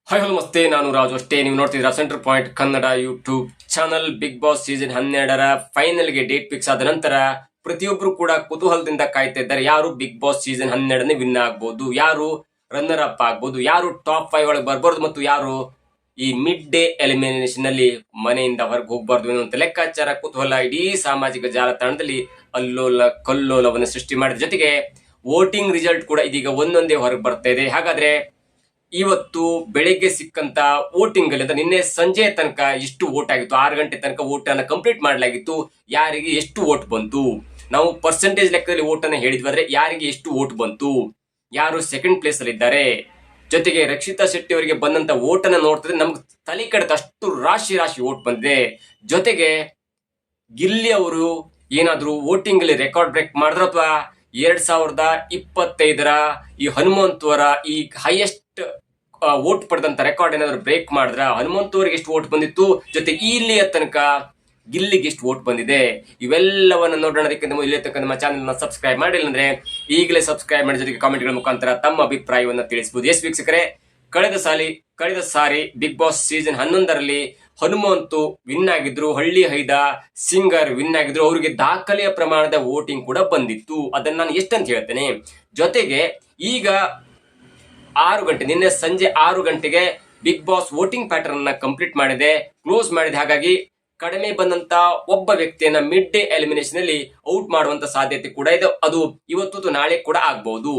Hi hello ನಮಸ್ತೆ, ನಾನು ರಾಜು. ಅಷ್ಟೇ ನೀವು ನೋಡ್ತಿದ್ದೀರಾ centre point Kannada YouTube channel. Bigg Boss season 12ರ ಫೈನಲ್ಗೆ ಡೇಟ್ ಫಿಕ್ಸ್ ಆದ ನಂತರ ಪ್ರತಿಯೊಬ್ಬರು ಕೂಡ ಕುತೂಹಲದಿಂದ ಕಾಯ್ತಾ ಇದ್ದಾರೆ. ಯಾರು ಬಿಗ್ ಬಾಸ್ ಸೀಸನ್ 12ನೇ ವಿನ್ ಆಗ್ಬಹುದು, ಯಾರು ರನ್ನರ್ ಅಪ್ ಆಗ್ಬಹುದು, ಯಾರು ಟಾಪ್ 5 ಒಳಗೆ ಬರ್ಬಾರ್ದು ಮತ್ತು ಯಾರು ಈ ಮಿಡ್ ಡೇ ಎಲಿಮಿನೇಷನ್ ನಲ್ಲಿ ಮನೆಯಿಂದ ಹೊರಗೆ ಹೋಗಬಾರ್ದು ಎನ್ನುವಂತ ಲೆಕ್ಕಾಚಾರ, ಕುತೂಹಲ ಇಡೀ ಸಾಮಾಜಿಕ ಜಾಲತಾಣದಲ್ಲಿ ಅಲ್ಲೋಲ ಕಲ್ಲೋಲವನ್ನು ಸೃಷ್ಟಿ ಮಾಡಿದ ಜೊತೆಗೆ ವೋಟಿಂಗ್ ರಿಸಲ್ಟ್ ಕೂಡ ಇದೀಗ ಒಂದೊಂದೇ ಹೊರಗೆ ಬರ್ತಾ ಇದೆ. ಹಾಗಾದ್ರೆ ಇವತ್ತು ಬೆಳಿಗ್ಗೆ ಸಿಕ್ಕಂತ ವೋಟಿಂಗ್ ಅಲ್ಲಿ ನಿನ್ನೆ ಸಂಜೆ ತನಕ ಎಷ್ಟು ವೋಟ್ ಆಗಿತ್ತು, 6 ಗಂಟೆ ತನಕ ವೋಟ್ ಅನ್ನ ಕಂಪ್ಲೀಟ್ ಮಾಡಲಾಗಿತ್ತು. ಯಾರಿಗೆ ಎಷ್ಟು ವೋಟ್ ಬಂತು, ನಾವು ಪರ್ಸೆಂಟೇಜ್ ಲೆಕ್ಕದಲ್ಲಿ ವೋಟ್ ಅನ್ನ ಹೇಳಿದ್ವಿ, ಆದ್ರೆ ಯಾರಿಗೆ ಎಷ್ಟು ವೋಟ್ ಬಂತು, ಯಾರು ಸೆಕೆಂಡ್ ಪ್ಲೇಸ್ ಅಲ್ಲಿ ಇದ್ದಾರೆ, ಜೊತೆಗೆ ರಕ್ಷಿತಾ ಶೆಟ್ಟಿ ಅವರಿಗೆ ಬಂದಂತ ವೋಟ್ ಅನ್ನ ನೋಡ್ತಿದ್ರೆ ನಮ್ಗೆ ತಲೆ ಕಡೆದ ಅಷ್ಟು ರಾಶಿ ರಾಶಿ ವೋಟ್ ಬಂದಿದೆ. ಜೊತೆಗೆ ಗಿಲ್ಲಿ ಅವರು ಏನಾದ್ರು ವೋಟಿಂಗ್ ಅಲ್ಲಿ ರೆಕಾರ್ಡ್ ಬ್ರೇಕ್ ಮಾಡಿದ್ರ ಅಥವಾ 2025ರ ಈ ಹನುಮಂತವರ ಈ ಹೈಯೆಸ್ಟ್ ವೋಟ್ ಪಡೆದಂತ ರೆಕಾರ್ಡ್ ಏನಾದ್ರು ಬ್ರೇಕ್ ಮಾಡಿದ್ರ, ಹನುಮಂತವರಿಗೆ ಎಷ್ಟು ವೋಟ್ ಬಂದಿತ್ತು, ಜೊತೆಗೆ ಇಲ್ಲಿಯ ತನಕ ಗಿಲ್ಲಿಗೆ ಎಷ್ಟು ವೋಟ್ ಬಂದಿದೆ, ಇವೆಲ್ಲವನ್ನ ನೋಡೋಣ. ಅದಕ್ಕಿಂತ ಇಲ್ಲಿ ತನಕ ನಮ್ಮ ಚಾನಲ್ ನ ಸಬ್ಸ್ಕ್ರೈಬ್ ಮಾಡಿಲ್ಲ ಅಂದ್ರೆ ಈಗಲೇ ಸಬ್ಸ್ಕ್ರೈಬ್ ಮಾಡಿ, ಜೊತೆಗೆ ಕಾಮೆಂಟ್ಗಳ ಮುಖಾಂತರ ತಮ್ಮ ಅಭಿಪ್ರಾಯವನ್ನ ತಿಳಿಸಬಹುದು. ಎಸ್ ವೀಕ್ಷಕರೇ, ಕಳೆದ ಸಾರಿ ಬಿಗ್ ಬಾಸ್ ಸೀಸನ್ 11ರಲ್ಲಿ ಹನುಮಂತು ವಿನ್ ಆಗಿದ್ರು, ಹಳ್ಳಿ ಹೈದ ಸಿಂಗರ್ ವಿನ್ ಆಗಿದ್ರು, ಅವರಿಗೆ ದಾಖಲೆಯ ಪ್ರಮಾಣದ ವೋಟಿಂಗ್ ಕೂಡ ಬಂದಿತ್ತು. ಅದನ್ನ ನಾನು ಎಷ್ಟಂತ ಹೇಳ್ತೇನೆ. ಜೊತೆಗೆ ಈಗ 6 ಗಂಟೆ, ನಿನ್ನೆ ಸಂಜೆ 6 ಗಂಟೆಗೆ ಬಿಗ್ ಬಾಸ್ ವೋಟಿಂಗ್ ಪ್ಯಾಟರ್ನ್ ಅನ್ನ ಕಂಪ್ಲೀಟ್ ಮಾಡಿದೆ, ಕ್ಲೋಸ್ ಮಾಡಿದೆ. ಹಾಗಾಗಿ ಕಡಿಮೆ ಬಂದಂತ ಒಬ್ಬ ವ್ಯಕ್ತಿಯನ್ನ ಮಿಡ್ ಡೇ ಎಲಿಮಿನೇಷನ್ ಅಲ್ಲಿ ಔಟ್ ಮಾಡುವಂತ ಸಾಧ್ಯತೆ ಕೂಡ ಇದೆ. ಅದು ಇವತ್ತು ನಾಳೆ ಕೂಡ ಆಗ್ಬಹುದು.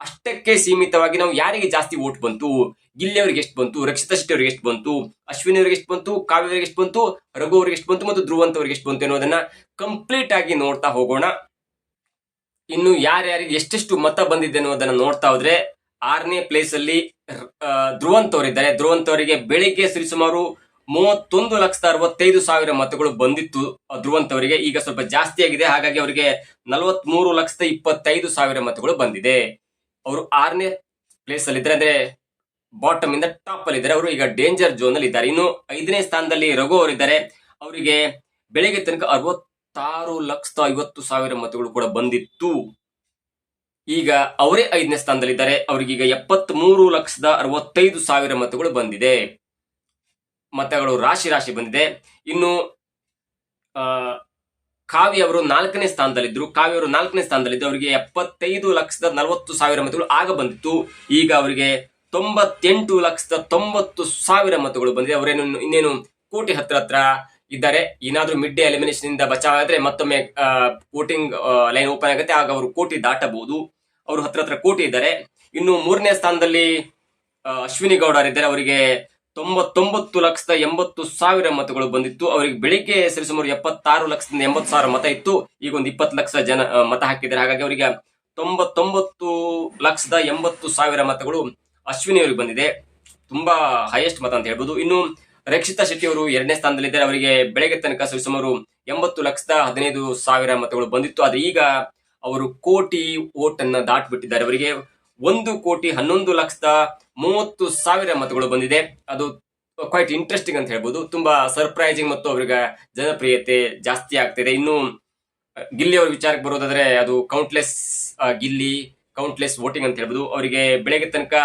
ಅಷ್ಟಕ್ಕೆ ಸೀಮಿತವಾಗಿ ನಾವು ಯಾರಿಗೆ ಜಾಸ್ತಿ ವೋಟ್ ಬಂತು, ಗಿಲ್ಲಿ ಅವರಿಗೆ ಎಷ್ಟು ಬಂತು, ರಕ್ಷಿತಾ ಶೆಟ್ಟಿ ಅವರಿಗೆ ಎಷ್ಟು ಬಂತು, ಅಶ್ವಿನಿ ಅವರಿಗೆ ಎಷ್ಟು ಬಂತು, ಕಾವ್ಯ ಅವರಿಗೆ ಎಷ್ಟು ಬಂತು, ರಘು ಅವರಿಗೆ ಎಷ್ಟು ಬಂತು ಮತ್ತು ಧ್ರುವಂತ್ ಅವರಿಗೆ ಎಷ್ಟು ಬಂತು ಅನ್ನೋದನ್ನ ಕಂಪ್ಲೀಟ್ ಆಗಿ ನೋಡ್ತಾ ಹೋಗೋಣ. ಇನ್ನು ಯಾರ್ಯಾರಿಗೆ ಎಷ್ಟೆಷ್ಟು ಮತ ಬಂದಿದೆ ಅನ್ನೋದನ್ನ ನೋಡ್ತಾ ಹೋದ್ರೆ 6ನೇ ಪ್ಲೇಸ್ ಅಲ್ಲಿ ಧ್ರುವಂತ್ ಅವರಿದ್ದಾರೆ. ಧ್ರುವಂತ್ ಅವರಿಗೆ ಬೆಳಿಗ್ಗೆ ಸರಿಸುಮಾರು 31,65,000 ಮತಗಳು ಬಂದಿತ್ತು. ಧ್ರುವಂತ್ ಅವರಿಗೆ ಈಗ ಸ್ವಲ್ಪ ಜಾಸ್ತಿ ಆಗಿದೆ, ಹಾಗಾಗಿ ಅವರಿಗೆ 43,25,000 ಮತಗಳು ಬಂದಿದೆ. ಅವರು 6ನೇ ಪ್ಲೇಸ್ ಅಲ್ಲಿ ಇದ್ದಾರೆ, ಅಂದ್ರೆ ಬಾಟಮ್ ಇಂದ ಟಾಪ್ ಅಲ್ಲಿ ಇದ್ದಾರೆ. ಅವರು ಈಗ ಡೇಂಜರ್ ಝೋನ್ ಅಲ್ಲಿ ಇದ್ದಾರೆ. ಇನ್ನು 5ನೇ ಸ್ಥಾನದಲ್ಲಿ ರಘು ಅವರಿದ್ದಾರೆ. ಅವರಿಗೆ ಬೆಳಿಗ್ಗೆ ತನಕ 66,50,000 ಮತಗಳು ಕೂಡ ಬಂದಿತ್ತು. ಈಗ ಅವರೇ 5ನೇ ಸ್ಥಾನದಲ್ಲಿದ್ದಾರೆ. ಅವರಿಗೀಗ 73,65,000 ಮತಗಳು ಬಂದಿದೆ. ಮತಗಳು ರಾಶಿ ರಾಶಿ ಬಂದಿದೆ. ಇನ್ನು ಕಾವ್ಯ ಅವರು 4ನೇ ಸ್ಥಾನದಲ್ಲಿದ್ರು. ಅವರಿಗೆ 75,40,000 ಮತಗಳು ಆಗ ಬಂದಿತ್ತು. ಈಗ ಅವರಿಗೆ 98,90,000 ಮತಗಳು ಬಂದಿದೆ. ಅವರೇನು ಇನ್ನೇನು ಕೋಟಿ ಹತ್ರ ಇದ್ದಾರೆ. ಏನಾದ್ರೂ ಮಿಡ್ ಡೇ ಎಲಿಮಿನೇಷನ್ ಇಂದ ಬಚಾವ್ ಆದ್ರೆ ಮತ್ತೊಮ್ಮೆ ವೋಟಿಂಗ್ ಲೈನ್ ಓಪನ್ ಆಗುತ್ತೆ, ಆಗ ಅವರು ಕೋಟಿ ದಾಟಬಹುದು. ಅವರು ಹತ್ರ ಕೋಟಿ ಇದ್ದಾರೆ. ಇನ್ನು 3ನೇ ಸ್ಥಾನದಲ್ಲಿ ಅಶ್ವಿನಿ ಗೌಡ ಇದ್ದಾರೆ. ಅವರಿಗೆ 99,80,000 ಮತಗಳು ಬಂದಿತ್ತು. ಅವರಿಗೆ ಬೆಳಿಗ್ಗೆ ಸರಿಸುಮಾರು 76,80,000 ಮತ ಇತ್ತು. ಈಗ ಒಂದು 20 ಲಕ್ಷ ಜನ ಮತ ಹಾಕಿದ್ದಾರೆ. ಹಾಗಾಗಿ ಅವರಿಗೆ 99,80,000 ಮತಗಳು ಅಶ್ವಿನಿ ಅವರಿಗೆ ಬಂದಿದೆ. ತುಂಬಾ ಹೈಯೆಸ್ಟ್ ಮತ ಅಂತ ಹೇಳ್ಬೋದು. ಇನ್ನು ರಕ್ಷಿತಾ ಶೆಟ್ಟಿ ಅವರು 2ನೇ ಸ್ಥಾನದಲ್ಲಿದ್ದಾರೆ. ಅವರಿಗೆ ಬೆಳಗ್ಗೆ ತನಕ ಸರಿಸುಮಾರು 80,15,000 ಮತಗಳು ಬಂದಿತ್ತು. ಆದ್ರೆ ಈಗ ಅವರು ಕೋಟಿ ವೋಟ್ ಅನ್ನ ದಾಟ್ಬಿಟ್ಟಿದ್ದಾರೆ. ಅವರಿಗೆ 1,11,30,000 ಮತಗಳು ಬಂದಿದೆ. ಅದು ಕ್ವೈಟ್ ಇಂಟ್ರೆಸ್ಟಿಂಗ್ ಅಂತ ಹೇಳ್ಬೋದು. ತುಂಬಾ ಸರ್ಪ್ರೈಸಿಂಗ್ ಮತ್ತು ಅವರಿಗೆ ಜನಪ್ರಿಯತೆ ಜಾಸ್ತಿ ಆಗ್ತಿದೆ. ಇನ್ನು ಗಿಲ್ಲಿ ಅವರ ವಿಚಾರಕ್ಕೆ ಬರೋದಾದ್ರೆ ಅದು ಕೌಂಟ್ಲೆಸ್ ವೋಟಿಂಗ್ ಅಂತ ಹೇಳ್ಬೋದು. ಅವರಿಗೆ ಬೆಳಗ್ಗೆ ತನಕ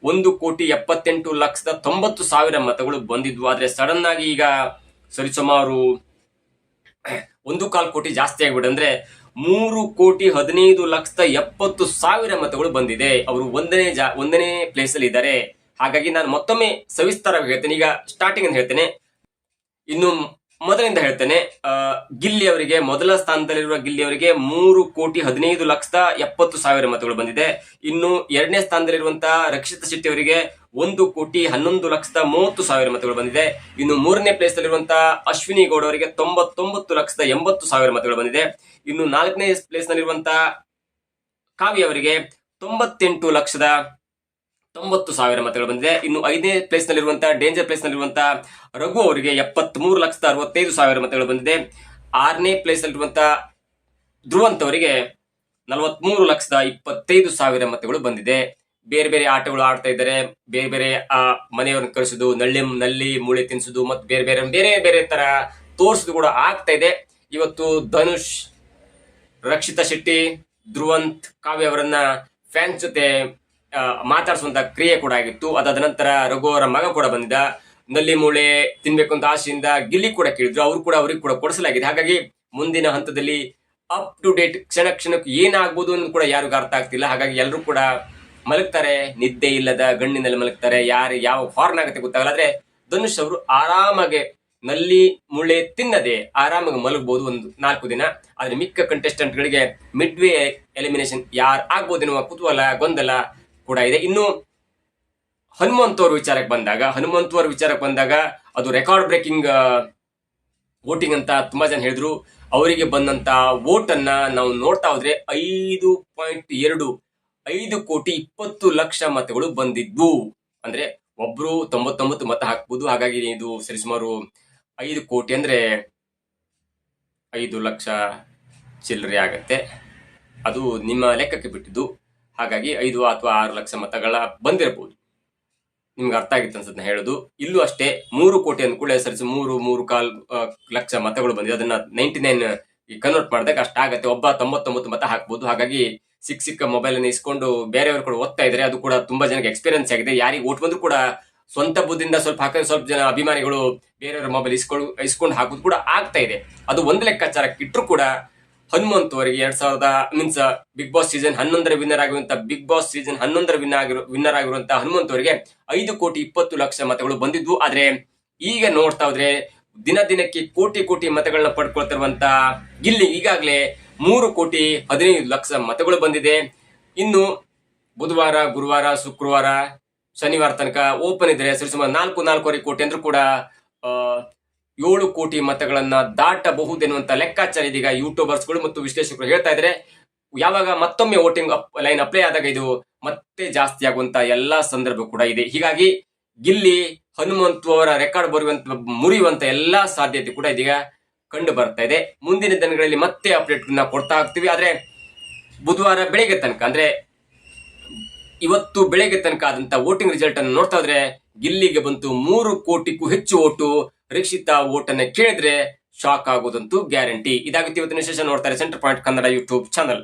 1,78,90,000 ಮತಗಳು ಬಂದಿದ್ವು. ಆದ್ರೆ ಸಡನ್ ಆಗಿ ಈಗ ಸರಿಸುಮಾರು 1.25 ಕೋಟಿ ಜಾಸ್ತಿ ಆಗ್ಬಿಟ್ಟು, ಅಂದ್ರೆ 3,15,70,000 ಮತಗಳು ಬಂದಿದೆ. ಅವರು ಒಂದನೇ ಪ್ಲೇಸ್ ಅಲ್ಲಿ ಇದ್ದಾರೆ. ಹಾಗಾಗಿ ನಾನು ಮತ್ತೊಮ್ಮೆ ಸವಿಸ್ತಾರವಾಗಿ ಹೇಳ್ತೇನೆ. ಈಗ ಸ್ಟಾರ್ಟಿಂಗ್ ಅಂತ ಹೇಳ್ತೇನೆ, ಇನ್ನು ಮೊದಲಿಂದ ಹೇಳ್ತೇನೆ. ಗಿಲ್ಲಿ ಅವರಿಗೆ ಮೊದಲ ಸ್ಥಾನದಲ್ಲಿರುವ ಗಿಲ್ಲಿ ಅವರಿಗೆ 3,15,70,000 ಮತಗಳು ಬಂದಿದೆ. ಇನ್ನು 2ನೇ ಸ್ಥಾನದಲ್ಲಿರುವಂತಹ ರಕ್ಷಿತಾ ಶೆಟ್ಟಿ ಅವರಿಗೆ 1,11,30,000 ಮತಗಳು ಬಂದಿದೆ. ಇನ್ನು 3ನೇ ಪ್ಲೇಸ್ ನಲ್ಲಿರುವಂತಹ ಅಶ್ವಿನಿ ಗೌಡ ಅವರಿಗೆ 99,80,000 ಮತಗಳು ಬಂದಿದೆ. ಇನ್ನು 4ನೇ ಪ್ಲೇಸ್ ನಲ್ಲಿರುವಂತಹ ಕಾವ್ಯ ಅವರಿಗೆ 98,90,000 ಮತಗಳು ಬಂದಿದೆ. ಇನ್ನು 5ನೇ ಪ್ಲೇಸ್ ನಲ್ಲಿರುವಂತಹ ಡೇಂಜರ್ ಪ್ಲೇಸ್ ನಲ್ಲಿರುವಂತಹ ರಘು ಅವರಿಗೆ 73,65,000 ಮತಗಳು ಬಂದಿದೆ. 6ನೇ ಪ್ಲೇಸ್ ನಲ್ಲಿರುವಂತಹ ಧ್ರುವಂತ್ ಅವರಿಗೆ 43,25,000 ಮತಗಳು ಬಂದಿದೆ. ಬೇರೆ ಬೇರೆ ಆಟಗಳು ಆಡ್ತಾ ಇದ್ದಾರೆ. ಬೇರೆ ಬೇರೆ ಮನೆಯವರನ್ನು ಕರೆಸುದು, ನಲ್ಲಿ ಮೂಳೆ ತಿನ್ಸುದು ಮತ್ತು ಬೇರೆ ಬೇರೆ ತರ ತೋರಿಸುದು ಕೂಡ ಆಗ್ತಾ ಇದೆ. ಇವತ್ತು ಧನುಷ್, ರಕ್ಷಿತಾ ಶೆಟ್ಟಿ, ಧ್ರುವಂತ್, ಕಾವ್ಯ ಅವರನ್ನ ಫ್ಯಾನ್ಸ್ ಜೊತೆ ಮಾತಾಡಿಸುವಂತ ಕ್ರಿಯೆ ಕೂಡ ಆಗಿತ್ತು. ಅದಾದ ನಂತರ ರಘು ಅವರ ಮಗ ಕೂಡ ಬಂದಿದ್ದ, ನಲ್ಲಿ ಮೂಳೆ ತಿನ್ಬೇಕು ಅಂತ ಆಸೆಯಿಂದ ಗಿಲ್ಲಿ ಕೂಡ ಕೇಳಿದ್ರು, ಅವ್ರಿಗೆ ಕೂಡ ಕೊಡಿಸಲಾಗಿದೆ. ಹಾಗಾಗಿ ಮುಂದಿನ ಹಂತದಲ್ಲಿ ಅಪ್ ಟು ಡೇಟ್ ಕ್ಷಣ ಕ್ಷಣಕ್ಕೂ ಏನಾಗ್ಬೋದು ಅನ್ನೋದು ಕೂಡ ಯಾರಿಗೂ ಅರ್ಥ ಆಗ್ತಿಲ್ಲ. ಹಾಗಾಗಿ ಎಲ್ಲರೂ ಕೂಡ ಮಲಗ್ತಾರೆ, ನಿದ್ದೆ ಇಲ್ಲದ ಗಣ್ಣಿನಲ್ಲಿ ಮಲಗ್ತಾರೆ. ಯಾವ ಫಾರ್ನ್ ಆಗುತ್ತೆ ಗೊತ್ತಾಗಲ್ಲ. ಆದ್ರೆ ಧನುಷ್ ಅವರು ಆರಾಮಾಗೆ ನಲ್ಲಿ ಮುಳ್ಳೆ ತಿನ್ನದೆ ಆರಾಮಾಗಿ ಮಲಗಬಹುದು ಒಂದು 4 ದಿನ. ಆದ್ರೆ ಮಿಕ್ಕ ಕಂಟೆಸ್ಟೆಂಟ್ ಗಳಿಗೆ ಮಿಡ್ ವೇ ಎಲಿಮಿನೇಷನ್ ಯಾರು ಆಗ್ಬೋದು ಎನ್ನುವ ಕುತೂಹಲ, ಗೊಂದಲ ಕೂಡ ಇದೆ. ಇನ್ನು ಹನುಮಂತ್ ಅವ್ರ ವಿಚಾರಕ್ಕೆ ಬಂದಾಗ ಅದು ರೆಕಾರ್ಡ್ ಬ್ರೇಕಿಂಗ್ ವೋಟಿಂಗ್ ಅಂತ ತುಂಬಾ ಜನ ಹೇಳಿದ್ರು. ಅವರಿಗೆ ಬಂದಂತ ವೋಟ್ ಅನ್ನ ನಾವು ನೋಡ್ತಾ ಹೋದ್ರೆ 5.2 ಕೋಟಿ 20 ಲಕ್ಷ ಮತಗಳು ಬಂದಿದ್ವು. ಅಂದ್ರೆ ಒಬ್ರು 99 ಮತ ಹಾಕ್ಬೋದು. ಹಾಗಾಗಿ ಇದು ಸರಿಸುಮಾರು 5 ಕೋಟಿ ಅಂದ್ರೆ 5 ಲಕ್ಷ ಚಿಲ್ಲರೆ ಆಗತ್ತೆ. ಅದು ನಿಮ್ಮ ಲೆಕ್ಕಕ್ಕೆ ಬಿಟ್ಟಿದ್ದು. ಹಾಗಾಗಿ 5 ಅಥವಾ 6 ಲಕ್ಷ ಮತಗಳ ಬಂದಿರಬಹುದು. ನಿಮ್ಗೆ ಅರ್ಥ ಆಗಿತ್ತು ಅನ್ಸುತ್ತೆ ಹೇಳುದು. ಇಲ್ಲೂ ಅಷ್ಟೇ 3 ಕೋಟಿ ಅಂದ್ಕೂಡಲೇ ಸರಿಸು 3.25 ಲಕ್ಷ ಮತಗಳು ಬಂದಿದೆ. ಅದನ್ನ 99 ಕನ್ವರ್ಟ್ ಮಾಡಿದಾಗ ಅಷ್ಟಾಗತ್ತೆ. ಒಬ್ಬ 99 ಮತ ಹಾಕ್ಬೋದು. ಹಾಗಾಗಿ ಸಿಕ್ಕ ಮೊಬೈಲ್ ಅನ್ನು ಇಸ್ಕೊಂಡು ಬೇರೆಯವರು ಕೂಡ ಓದ್ತಾ ಇದ್ದಾರೆ. ಅದು ಕೂಡ ತುಂಬಾ ಜನಕ್ಕೆ ಎಕ್ಸ್ಪೀರಿಯನ್ಸ್ ಆಗಿದೆ. ಯಾರಿಗೆ ಓಟ್ ಬಂದ್ರು ಕೂಡ ಸ್ವಂತ ಬುದ್ಧಿಯಿಂದ ಸ್ವಲ್ಪ ಹಾಕಿದ್ರೆ ಸ್ವಲ್ಪ ಜನ ಅಭಿಮಾನಿಗಳು ಬೇರೆಯವರ ಮೊಬೈಲ್ ಇಸ್ಕೊಂಡು ಹಾಕೋದು ಕೂಡ ಆಗ್ತಾ ಇದೆ. ಅದು ಒಂದು ಲೆಕ್ಕಾಚಾರಕ್ಕೆ ಇಟ್ಟರು ಕೂಡ ಹನುಮಂತ್ ಅವರಿಗೆ ಬಿಗ್ ಬಾಸ್ ಸೀಸನ್ 11 ವಿನ್ನರ್ ಆಗಿರುವಂತಹ ವಿನ್ನರ್ ಆಗಿರುವಂತಹ ಹನುಮಂತ್ ಅವರಿಗೆ 5.20 ಲಕ್ಷ ಮತಗಳು ಬಂದಿದ್ವು. ಆದ್ರೆ ಈಗ ನೋಡ್ತಾ ಹೋದ್ರೆ ದಿನಕ್ಕೆ ಕೋಟಿ ಮತಗಳನ್ನ ಪಡ್ಕೊಳ್ತಿರುವಂತ ಗಿಲ್ಲಿ ಈಗಾಗಲೇ 3.15 ಲಕ್ಷ ಮತಗಳು ಬಂದಿದೆ. ಇನ್ನು ಬುಧವಾರ, ಗುರುವಾರ, ಶುಕ್ರವಾರ, ಶನಿವಾರ ತನಕ ಓಪನ್ ಇದ್ರೆ ಸರಿಸುಮಾರು 4.25 ಕೋಟಿ ಅಂದ್ರೂ ಕೂಡ 7 ಕೋಟಿ ಮತಗಳನ್ನ ದಾಟಬಹುದೆನ್ನುವಂತ ಲೆಕ್ಕಾಚಾರ ಇದೀಗ ಯೂಟ್ಯೂಬರ್ಸ್ಗಳು ಮತ್ತು ವಿಶ್ಲೇಷಕರು ಹೇಳ್ತಾ ಇದ್ದಾರೆ. ಯಾವಾಗ ಮತ್ತೊಮ್ಮೆ ವೋಟಿಂಗ್ ಲೈನ್ ಅಪ್ಲೈ ಆದಾಗ ಇದು ಮತ್ತೆ ಜಾಸ್ತಿ ಆಗುವಂತ ಎಲ್ಲಾ ಸಂದರ್ಭ ಕೂಡ ಇದೆ. ಹೀಗಾಗಿ ಗಿಲ್ಲಿ ಹನುಮಂತು ಅವರ ರೆಕಾರ್ಡ್ ಮುರಿಯುವಂತ ಎಲ್ಲಾ ಸಾಧ್ಯತೆ ಕೂಡ ಇದೀಗ ಕಂಡು ಬರ್ತಾ ಇದೆ. ಮುಂದಿನ ದಿನಗಳಲ್ಲಿ ಮತ್ತೆ ಅಪ್ಡೇಟ್ ಕೊಡ್ತಾ ಹೋಗ್ತೀವಿ. ಆದ್ರೆ ಬುಧವಾರ ಬೆಳಗ್ಗೆ ತನಕ ಅಂದ್ರೆ ಇವತ್ತು ಬೆಳಗ್ಗೆ ತನಕ ಆದಂತ ವೋಟಿಂಗ್ ರಿಸಲ್ಟ್ ಅನ್ನು ನೋಡ್ತಾ ಇದ್ರೆ ಗಿಲ್ಲಿಗೆ ಬಂತು 3 ಕೋಟಿಗೂ ಹೆಚ್ಚು ಓಟು. ರಕ್ಷಿತಾ ವೋಟ್ ಅನ್ನ ಕೇಳಿದ್ರೆ ಶಾಕ್ ಆಗೋದಂತೂ ಗ್ಯಾರಂಟಿ. ಇದಾಗುತ್ತೆ ಇವತ್ತಿನ ವಿಶೇಷ. ನೋಡ್ತಾರೆ centre point Kannada YouTube channel.